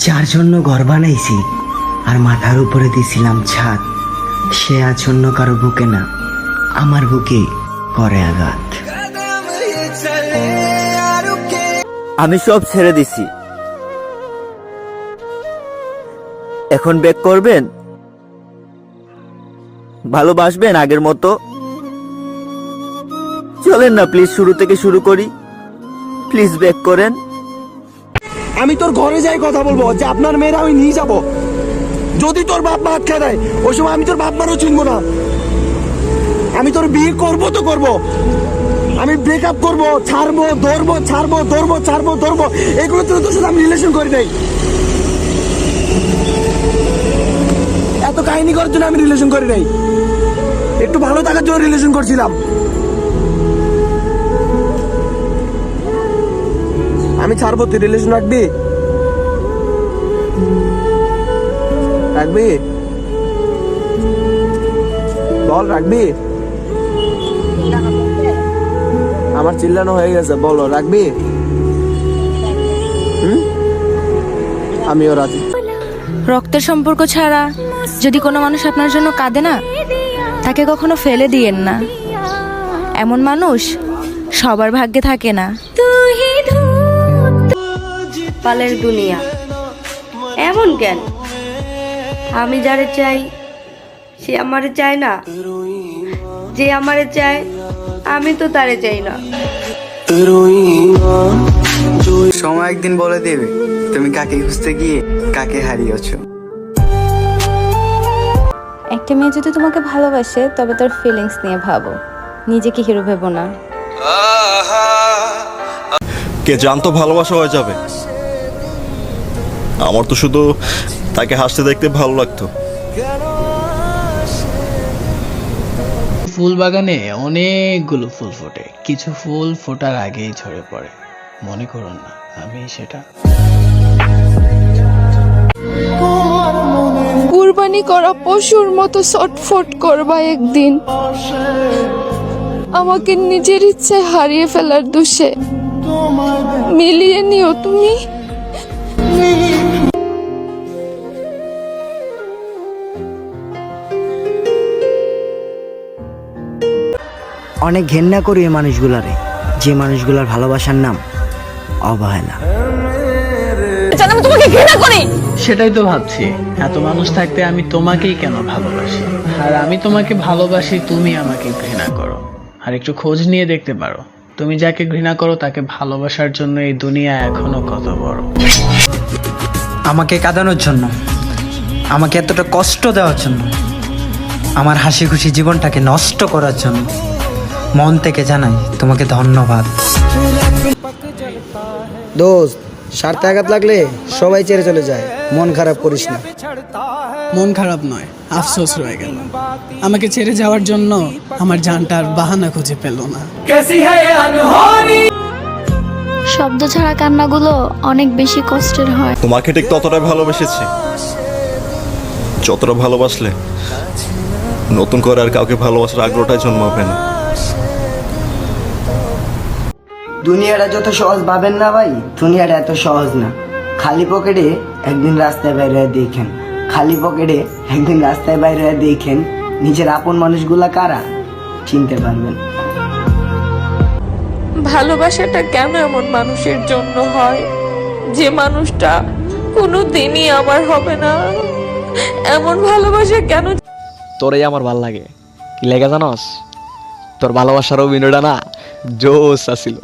যার জন্য ঘর বানাইছি আর মাথার উপরে দিছিলাম ছাদ, সে আজ অন্য কারো বুকে না, আমার বুকে করে আঘাত। আমি সব ছেড়ে দিছি, এখন ব্যাক করবেন? ভালোবাসবেন আগের মতো? চলেন না প্লিজ শুরু থেকে শুরু করি, প্লিজ ব্যাক করেন। আমি তোর ঘরে যাই কথা বলবো যে আপনার মেয়েরা আমি নিয়ে যাব। যদি তোর বাপ মা আটকে দেয় ওই সময় আমি তোর বাপ মারও চিনবো না। আমি তোর বিয়ে করবো তো করবো, আমি ব্রেকআপ করবো, ছাড়বো, ধরবো, ছাড়বো, ধরবো, ছাড়বো, ধরবো, এগুলো তোর সাথে আমি রিলেশন করি নাই। এত কাহিনী করার জন্য আমি রিলেশন করি নাই, একটু ভালো থাকার জন্য রিলেশন করছিলাম। আমি ছাড়বো, তুই রিলেশন রাখবি? রাখবি? বল রাখবি? আমার চিল্লানো হয়ে গেছে, বলো রাখবি? আমিও রাজি। রক্তের সম্পর্ক ছাড়া যদি কোনো মানুষ আপনার জন্য কাঁদে না, তাকে কখনো ফেলে দিয়েন না। এমন মানুষ সবার ভাগ্যে থাকে না। পালের দুনিয়া এমন কেন? আমি যারে চাই সে আমারে চায় না, যে আমারে চায় আমি তো তারে চাই না। সময় একদিন বলে দেবে তুমি কাকে খুঁজতে গিয়ে কাকে হারিয়েছো। একটা মেয়ে যদি তোমাকে ভালোবাসে তবে তার ফিলিংস নিয়ে ভাবো, নিজেকে হিরো ভেবো না। কে জানতো ভালোবাসা হয়ে যাবে? আমার তো শুধু তাকে হাসতে দেখতে ভালো লাগতো। ফুল বাগানে অনেকগুলো ফুল ফোটে, কিছু ফুল ফোটার আগেই ঝরে পড়ে। মনে করুন না আমি সেটা। কুরবানি করা পশুর মতো ছটফট করবা একদিন, আমাকে নিজের ইচ্ছায় হারিয়ে ফেলার দোষে মিলিয়ে নিও তুমি। অনেক ঘেন্না করি এই মানুষগুলারে, যে মানুষগুলার ভালোবাসার নাম অবহেলা। সেটাই তো ভাবছি, এত মানুষ থাকতে আমি তোমাকেই কেন ভালোবাসি? আর আমি তোমাকে ভালোবাসি, তুমি আমাকে ঘৃণা করো। আর একটু খোঁজ নিয়ে দেখতে পারো, তুমি যাকে ঘৃণা করো তাকে ভালোবাসার জন্য এই দুনিয়া এখনো কত বড়। আমাকে কাঁদানোর জন্য, আমাকে এতটা কষ্ট দেওয়ার জন্য, আমার হাসি খুশি জীবনটাকে নষ্ট করার জন্য মন থেকে জানাই তোমাকে ধন্যবাদ। দোস্ত, স্বার্থে আঘাত লাগলে সবাই ছেড়ে চলে যায়, মন খারাপ করিস না। মন খারাপ নয়, আফসোস রয়ে গেল। আমাকে ছেড়ে যাওয়ার জন্য আমার জানটা আর বাহানা খুঁজে পেল না। শব্দ ছাড়া কান্নাগুলো অনেক বেশি কষ্টের হয়। তোমাকে ঠিক ততটা ভালোবেসেছি যতটা ভালোবাসলে নতুন করে আর কাউকে ভালোবাসার আগ্রহটাই জন্মাবে না। দুনিয়াটা যত সহজ ভাবেন না ভাই, দুনিয়াটা এত সহজ না। খালি পকেটে একদিন রাস্তায় বাইরে দেখেন, খালি পকেটে একদিন রাস্তায় বাইরে দেখেন, নিজের আপন মানুষগুলা কারা চিনতে পারবেন। ভালোবাসাটা কেন এমন মানুষের জন্য হয় যে মানুষটা কোনো দিনই আমার হবে না? এমন ভালোবাসা কেন? তোরই আমার ভাল লাগে, কি লেগে জানস? তোর ভালোবাসার অভিনয়টা না জোস আছিল।